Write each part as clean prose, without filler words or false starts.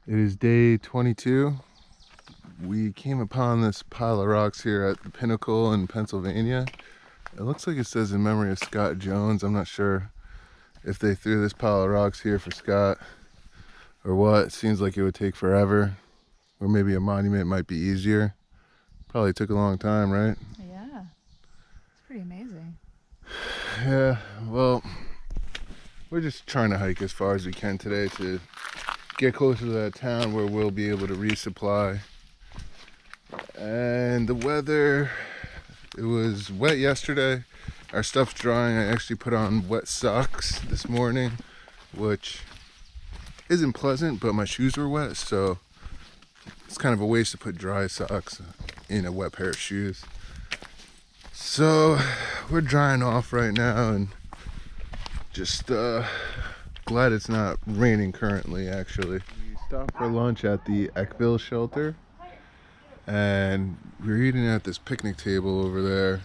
It is day 22. We came upon this pile of rocks here at the Pinnacle in Pennsylvania. It looks like it says in memory of Scott Jones. I'm not sure if they threw this pile of rocks here for Scott or what. It seems like it would take forever, or maybe a monument might be easier. Probably took a long time, right? Yeah, it's pretty amazing. Yeah, well, we're just trying to hike as far as we can today to get closer to that town where we'll be able to resupply. And the weather, it was wet yesterday. Our stuff's drying. I actually put on wet socks this morning, which isn't pleasant, but my shoes were wet, so it's kind of a waste to put dry socks in a wet pair of shoes. So we're drying off right now and just glad it's not raining currently, actually. We stopped for lunch at the Eckville shelter and we're eating at this picnic table over there.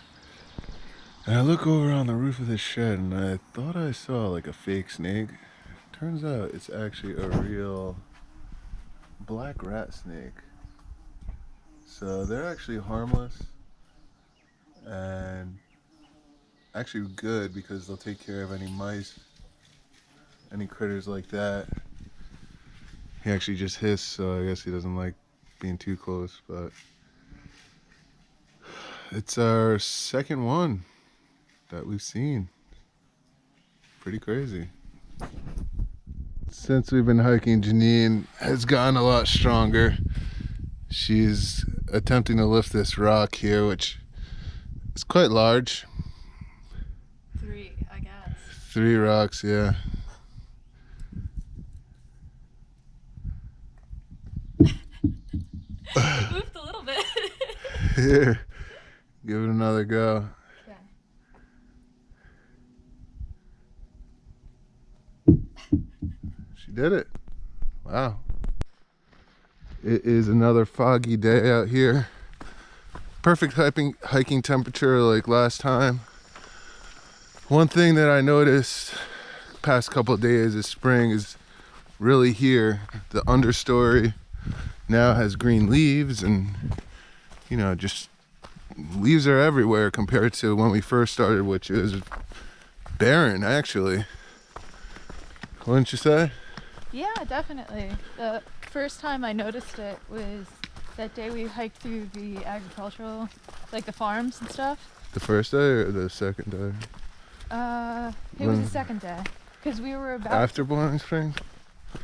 And I look over on the roof of this shed and I thought I saw like a fake snake. Turns out it's actually a real black rat snake. So they're actually harmless and actually good because they'll take care of any mice, any critters like that. He actually just hissed, so I guess he doesn't like being too close, but it's our second one that we've seen. Pretty crazy. Since we've been hiking, Janine has gotten a lot stronger. She's attempting to lift this rock here, which is quite large. 3, I guess. 3 rocks, yeah. It moved a little bit. Here, give it another go. Okay. She did it. Wow. It is another foggy day out here. Perfect hiking temperature like last time. One thing that I noticed the past couple of days is spring is really here. The understory now has green leaves and, you know, just leaves are everywhere compared to when we first started, which is barren actually. Wouldn't you say? Yeah, definitely. The first time I noticed it was that day we hiked through the agricultural, like the farms and stuff. The first day or the second day? It was the second day. Because we were about... After Boiling Springs?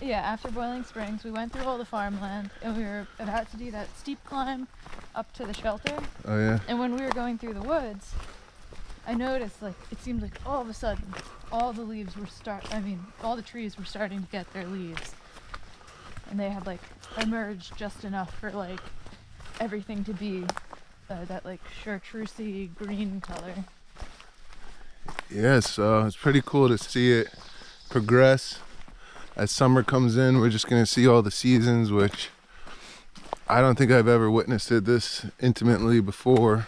Yeah, after Boiling Springs. We went through all the farmland and we were about to do that steep climb up to the shelter. Oh yeah? And when we were going through the woods, I noticed, like, it seemed like all of a sudden, all the leaves were all the trees were starting to get their leaves. And they had, like, emerged just enough for, like, everything to be that, like, chartreusey green color. Yeah, so it's pretty cool to see it progress. As summer comes in, we're just going to see all the seasons, which I don't think I've ever witnessed it this intimately before.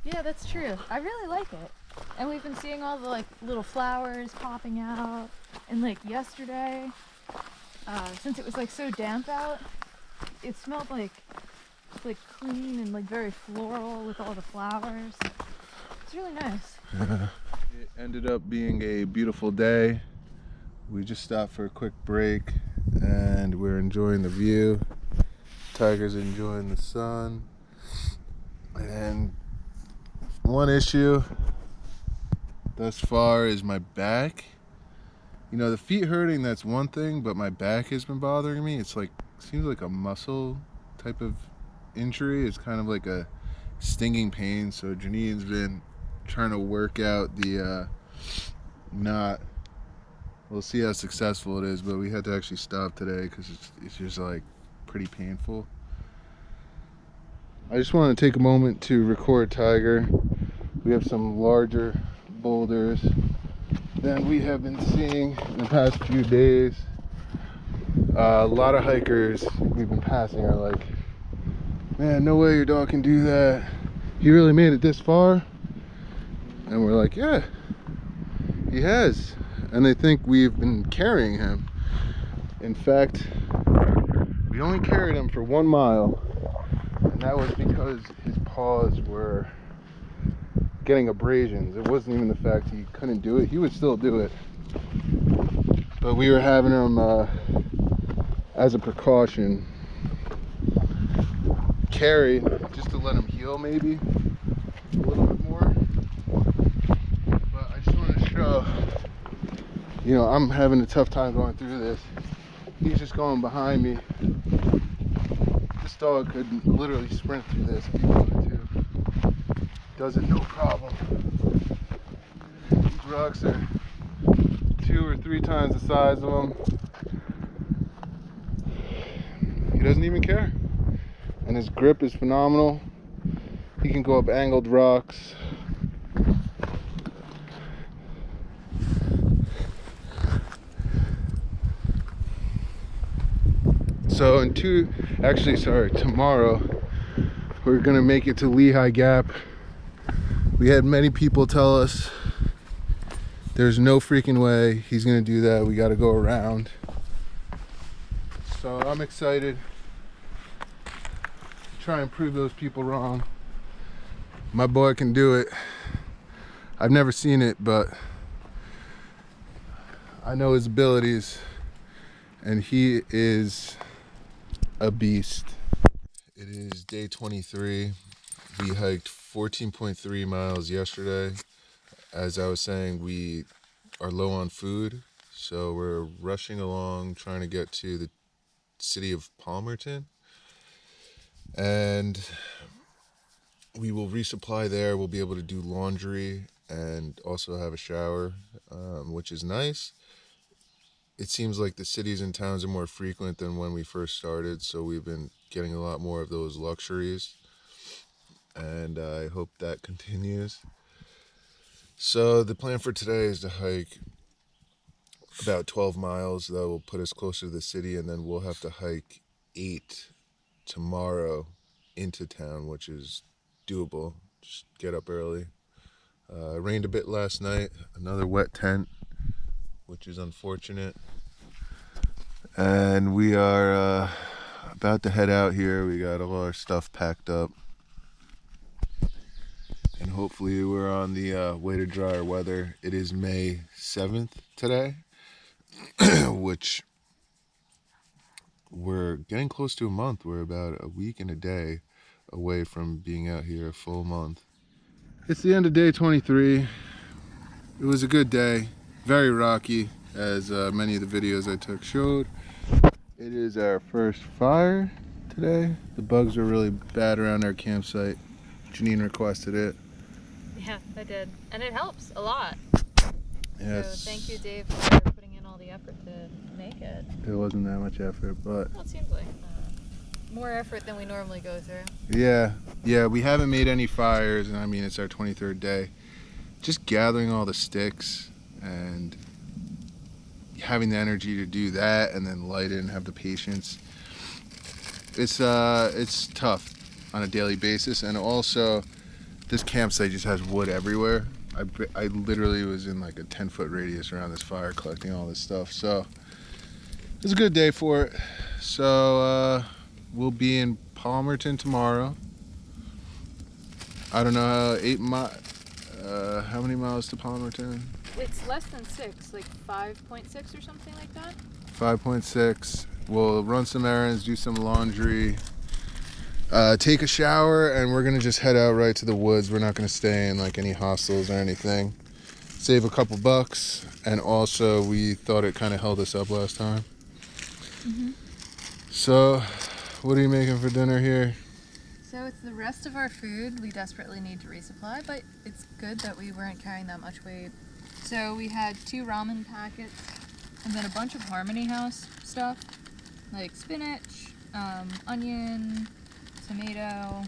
Yeah, that's true. I really like it. And we've been seeing all the, like, little flowers popping out. And, like, yesterday, since it was, like, so damp out, it smelled like clean and, like, very floral with all the flowers. It's really nice. Yeah. It ended up being a beautiful day. We just stopped for a quick break and we're enjoying the view. Tiger's enjoying the sun. And one issue thus far is my back. You know, the feet hurting, that's one thing, but my back has been bothering me. It's like, seems like a muscle type of injury. It's kind of like a stinging pain. So Janine's been trying to work out the knot. We'll see how successful it is, but we had to actually stop today because it's just like pretty painful. I just want to take a moment to record Tiger. We have some larger boulders than we have been seeing in the past few days. A lot of hikers we've been passing are like, man, no way your dog can do that. He really made it this far? And we're like, yeah, he has. And they think we've been carrying him. In fact, We only carried him for 1 mile, and that was because his paws were getting abrasions. It wasn't even the fact he couldn't do it. He would still do it. But we were having him as a precaution carried just to let him heal maybe a little bit more. But I just want to show, you know, I'm having a tough time going through this. He's just going behind me. This dog could literally sprint through this if he wanted to. Does it no problem. These rocks are 2 or 3 times the size of him. He doesn't even care. And his grip is phenomenal. He can go up angled rocks. So tomorrow we're gonna make it to Lehigh Gap. We had many people tell us there's no freaking way he's gonna do that. We gotta go around. So I'm excited to try and prove those people wrong. My boy can do it. I've never seen it, but I know his abilities, and he is a beast. It is day 23. We hiked 14.3 miles yesterday. As I was saying, we are low on food, so we're rushing along trying to get to the city of Palmerton, and we will resupply there. We'll be able to do laundry and also have a shower, which is nice. It seems like the cities and towns are more frequent than when we first started, so we've been getting a lot more of those luxuries, and I hope that continues. So the plan for today is to hike about 12 miles. That will put us closer to the city, and then we'll have to hike 8 tomorrow into town, which is doable. Just get up early. It rained a bit last night, another wet tent, which is unfortunate. And we are about to head out here. We got all our stuff packed up, and hopefully we're on the way to drier weather. It is May 7th today, which we're getting close to a month. We're about a week and a day away from being out here a full month. It's the end of day 23. It was a good day, very rocky, as many of the videos I took showed. It is our first fire today. The bugs were really bad around our campsite. Janine requested it. Yeah, I did. And it helps a lot. Yes. So thank you, Dave, for putting in all the effort to make it. It wasn't that much effort, but... Well, it seems like more effort than we normally go through. Yeah, we haven't made any fires, and I mean, it's our 23rd day. Just gathering all the sticks and having the energy to do that, and then light it and have the patience. It's tough on a daily basis, and also this campsite just has wood everywhere. I literally was in like a 10-foot radius around this fire collecting all this stuff, so it was a good day for it. So we'll be in Palmerton tomorrow. I don't know, how many miles to Palmerton? It's less than 6, like 5.6 or something like that. 5.6. We'll run some errands, do some laundry, take a shower, and we're gonna just head out right to the woods. We're not gonna stay in like any hostels or anything. Save a couple bucks, and also we thought it kind of held us up last time. Mm-hmm. So, what are you making for dinner here? So it's the rest of our food. We desperately need to resupply, but it's good that we weren't carrying that much weight. So we had 2 ramen packets, and then a bunch of Harmony House stuff, like spinach, onion, tomato.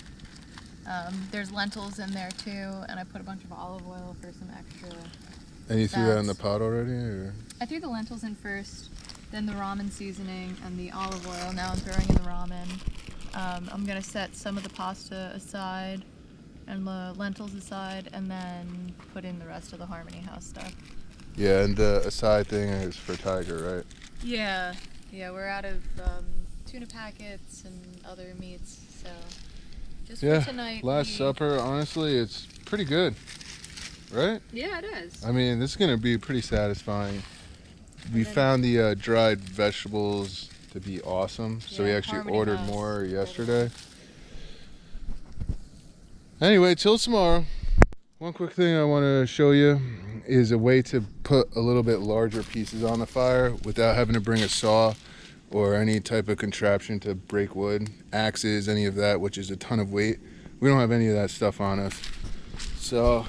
There's lentils in there too, and I put a bunch of olive oil for some extra. And you threw that in the pot already, or? I threw the lentils in first, then the ramen seasoning and the olive oil. Now I'm throwing in the ramen. I'm gonna set some of the pasta aside and the lentils aside, and then put in the rest of the Harmony House stuff. Yeah, and the aside thing is for Tiger, right? Yeah, Yeah, we're out of tuna packets and other meats, so just Yeah, for tonight. Last Supper, honestly, it's pretty good, right? Yeah, it is. I mean, this is going to be pretty satisfying. We then- found the dried vegetables to be awesome, so we Yeah, actually Harmony ordered House. more yesterday. Anyway, till tomorrow. One quick thing I want to show you is a way to put a little bit larger pieces on the fire without having to bring a saw or any type of contraption to break wood, axes, any of that, which is a ton of weight. We don't have any of that stuff on us. So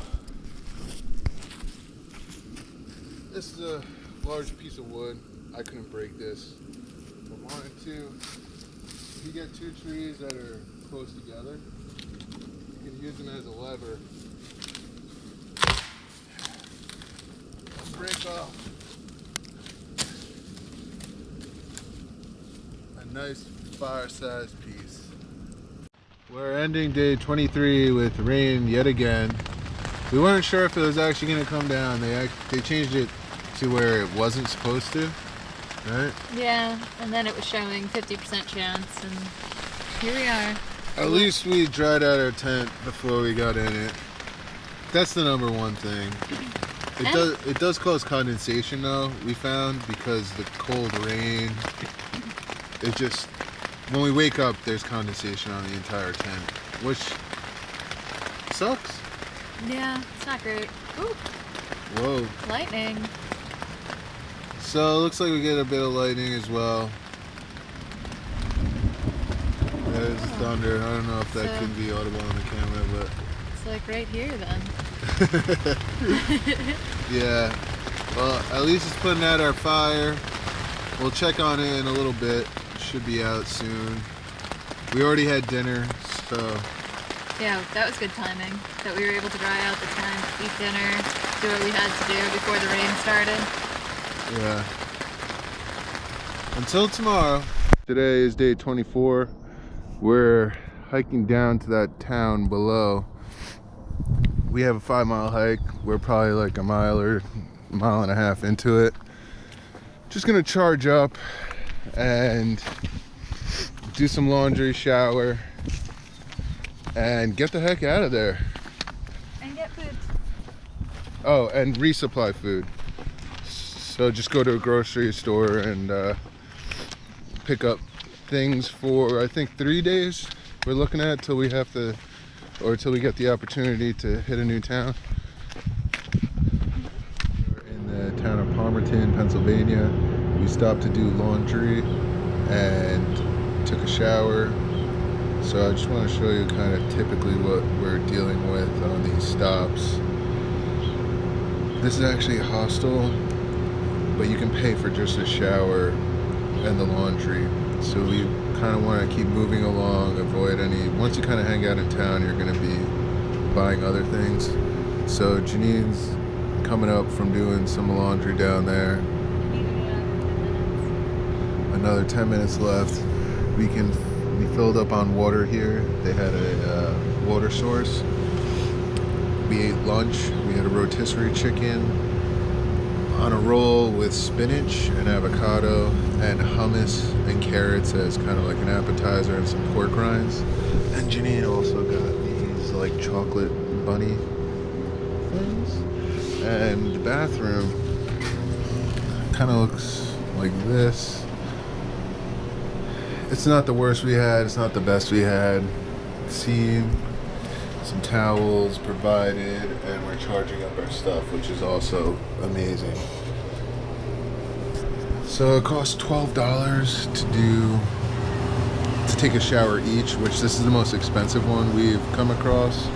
this is a large piece of wood. I couldn't break this. If I wanted to, if you get two trees that are close together, you can use them as a lever. Break off a nice fire-sized piece. We're ending day 23 with rain yet again. We weren't sure if it was actually going to come down. They changed it to where it wasn't supposed to, right? Yeah, and then it was showing 50% chance, and here we are. At least we dried out our tent before we got in it. That's the number one thing. It does cause condensation though, we found, because the cold rain, it just, when we wake up, there's condensation on the entire tent, which sucks. Yeah, it's not great. Ooh, Whoa. lightning. So it looks like we get a bit of lightning as well. There's thunder. I don't know if that can be audible on the camera, but it's like right here then. Yeah. Well, at least it's putting out our fire. We'll check on it in a little bit. It should be out soon. We already had dinner, so Yeah, that was good timing. That we were able to dry out the tent, eat dinner, do what we had to do before the rain started. yeah. Until tomorrow. Today is day 24. We're hiking down to that town below. We have a 5-mile hike. We're probably like a mile or a mile and a half into it. Just gonna charge up and do some laundry, shower, and get the heck out of there. And get food. Oh, and resupply food. So just go to a grocery store and pick up things for, I think, 3 days we're looking at till we have to, or till we get the opportunity to hit a new town. We're in the town of Palmerton, Pennsylvania. We stopped to do laundry and took a shower. So I just want to show you kind of typically what we're dealing with on these stops. This is actually a hostel, but you can pay for just a shower and the laundry. So we kind of want to keep moving along, avoid any, once you kind of hang out in town, you're going to be buying other things. So Janine's coming up from doing some laundry down there. Another 10 minutes left. We filled up on water here. They had a water source. We ate lunch. We had a rotisserie chicken on a roll with spinach and avocado and hummus and carrots as kind of like an appetizer and some pork rinds. And Janine also got these like chocolate bunny things. And the bathroom kind of looks like this. It's not the worst we had, it's not the best we had. Seen some towels provided, and we're charging up our stuff, which is also amazing. So it costs $12 to take a shower each, which this is the most expensive one we've come across.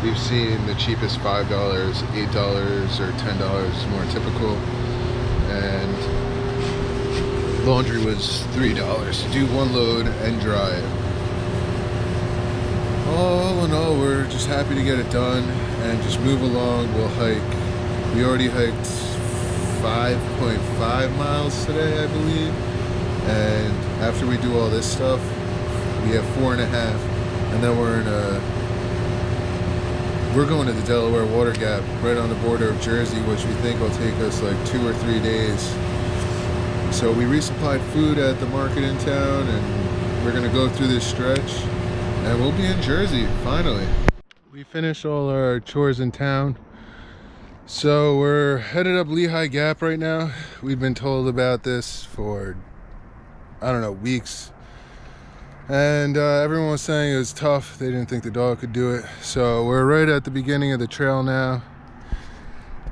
We've seen the cheapest $5, $8, or $10 is more typical, and laundry was $3 to do one load and dry it. All in all, we're just happy to get it done and just move along. We'll hike. We already hiked 5.5 miles today, I believe. And after we do all this stuff, we have 4.5. And then we're going to the Delaware Water Gap right on the border of Jersey, which we think will take us like 2 or 3 days. So we resupplied food at the market in town, and we're gonna go through this stretch and we'll be in Jersey finally. We finished all our chores in town, so we're headed up Lehigh Gap right now. We've been told about this for, I don't know, weeks, and everyone was saying it was tough. They didn't think the dog could do it. So we're right at the beginning of the trail now.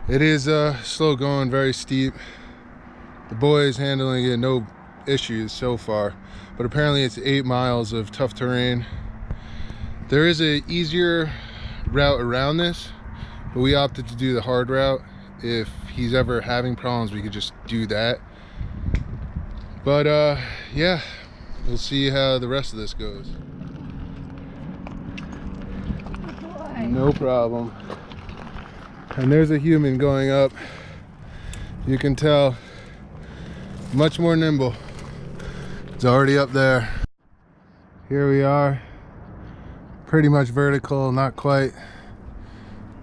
It is slow going, very steep. The boy is handling it, no issues so far, but apparently it's 8 miles of tough terrain. There is a easier route around this, but we opted to do the hard route. If he's ever having problems, we could just do that. But yeah, we'll see how the rest of this goes. No problem. And there's a human going up. You can tell, much more nimble. It's already up there. Here we are, pretty much vertical, not quite.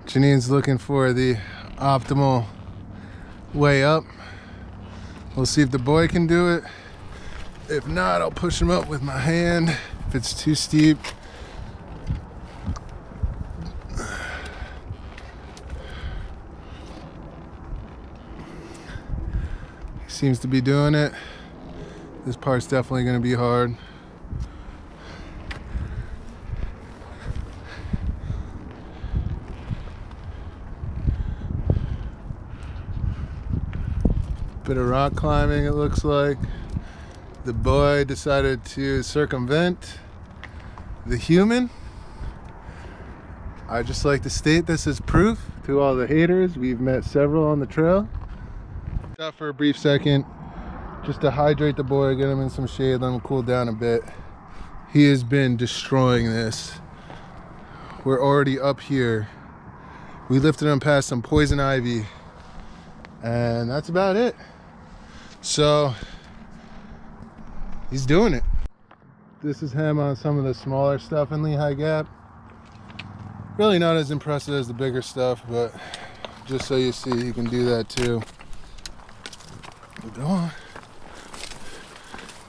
Janine's looking for the optimal way up. We'll see if the boy can do it. If not, I'll push him up with my hand if it's too steep. He seems to be doing it. This part's definitely going to be hard. Bit of rock climbing, it looks like. The boy decided to circumvent the human. I just like to state this as proof to all the haters. We've met several on the trail. Stop for a brief second just to hydrate the boy, get him in some shade, let him cool down a bit. He has been destroying this. We're already up here. We lifted him past some poison ivy, and that's about it. So he's doing it. This is him on some of the smaller stuff in Lehigh Gap. Really not as impressive as the bigger stuff, but just so you see, you can do that too. Go on.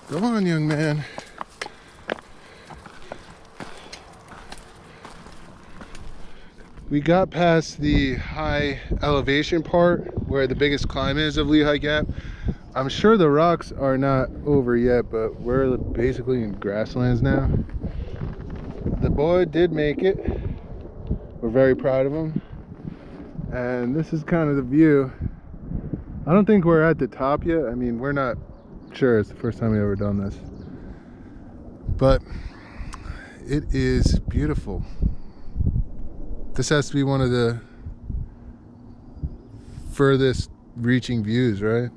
Go on, young man. We got past the high elevation part where the biggest climb is of Lehigh Gap. I'm sure the rocks are not over yet, but we're basically in grasslands now. The boy did make it. We're very proud of him. And this is kind of the view. I don't think we're at the top yet. I mean, we're not sure. It's the first time we've ever done this. But it is beautiful. This has to be one of the furthest reaching views, right?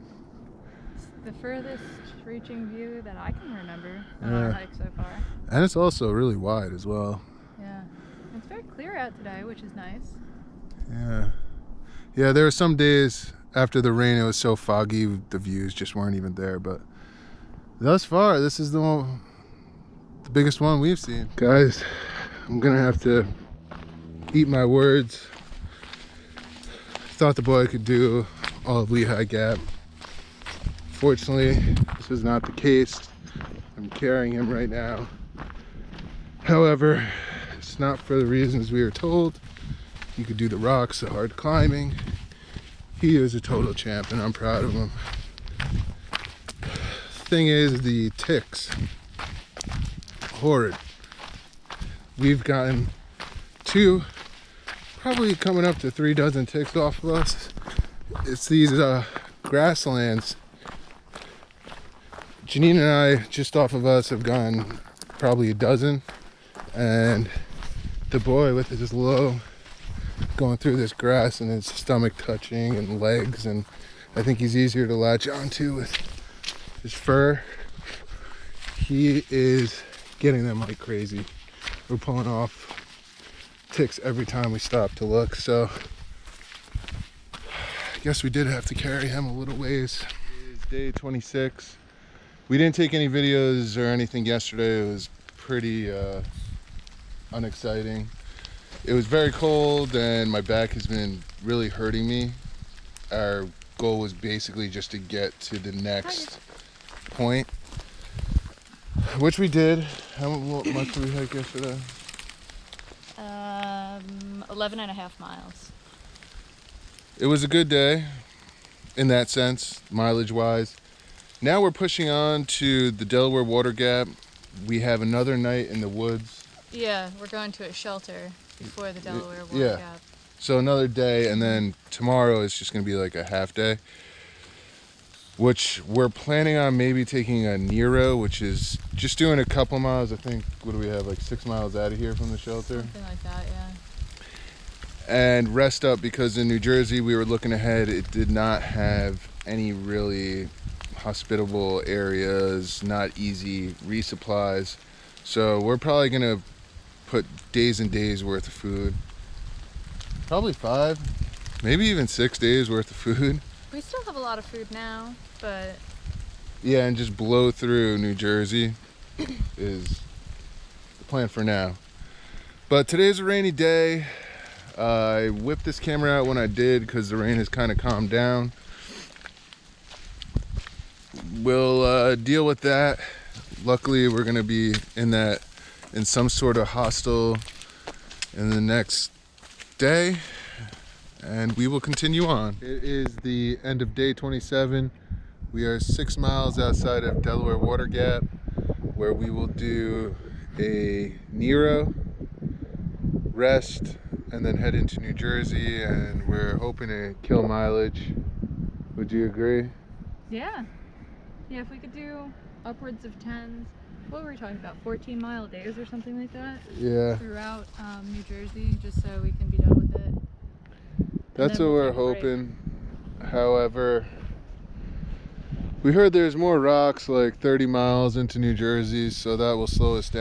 The furthest reaching view that I can remember on our hike so far. And it's also really wide as well. Yeah. It's very clear out today, which is nice. Yeah. Yeah, there were some days after the rain, it was so foggy, the views just weren't even there. But thus far, this is the biggest one we've seen. Guys, I'm gonna have to eat my words. Thought the boy could do all of Lehigh Gap. Fortunately, this is not the case. I'm carrying him right now. However, it's not for the reasons we were told. He could do the rocks, the hard climbing. He is a total champ, and I'm proud of him. Thing is, the ticks. Horrid. We've gotten 2, probably coming up to 3 dozen ticks off of us. It's these grasslands. Janine and I, just off of us, have gone probably a dozen, and the boy with his low going through this grass and his stomach touching and legs, and I think he's easier to latch onto with his fur. He is getting them like crazy. We're pulling off ticks every time we stop to look, so I guess we did have to carry him a little ways. It's day 26. We didn't take any videos or anything yesterday. It was pretty unexciting. It was very cold and my back has been really hurting me. Our goal was basically just to get to the next point, which we did. How much did we hike yesterday? 11 and a half miles. It was a good day in that sense, mileage wise. Now we're pushing on to the Delaware Water Gap. We have another night in the woods. Yeah, we're going to a shelter before the Delaware Water Yeah. Gap. So another day, and then tomorrow is just going to be like a half day, which we're planning on maybe taking a Nero, which is just doing a couple miles. I think, what do we have, like 6 miles out of here from the shelter? Something like that, yeah. And rest up, because in New Jersey we were looking ahead, it did not have any really hospitable areas, not easy resupplies. So we're probably going to put days and days worth of food. Probably 5, maybe even 6 days worth of food. We still have a lot of food now, but Yeah, and just blow through New Jersey is the plan for now. But today's a rainy day. I whipped this camera out when I did because the rain has kind of calmed down. We'll deal with that. Luckily, we're going to be in some sort of hostel in the next day, and we will continue on. It is the end of day 27. We are 6 miles outside of Delaware Water Gap, where we will do a Nero, rest, and then head into New Jersey, and we're hoping to kill mileage. Would you agree? yeah. Yeah, if we could do upwards of 10s, what were we talking about, 14-mile days or something like that? Yeah. Throughout New Jersey, just so we can be done with it. That's then what we'll we're take a break. hoping. However, we heard there's more rocks like 30 miles into New Jersey, so that will slow us down.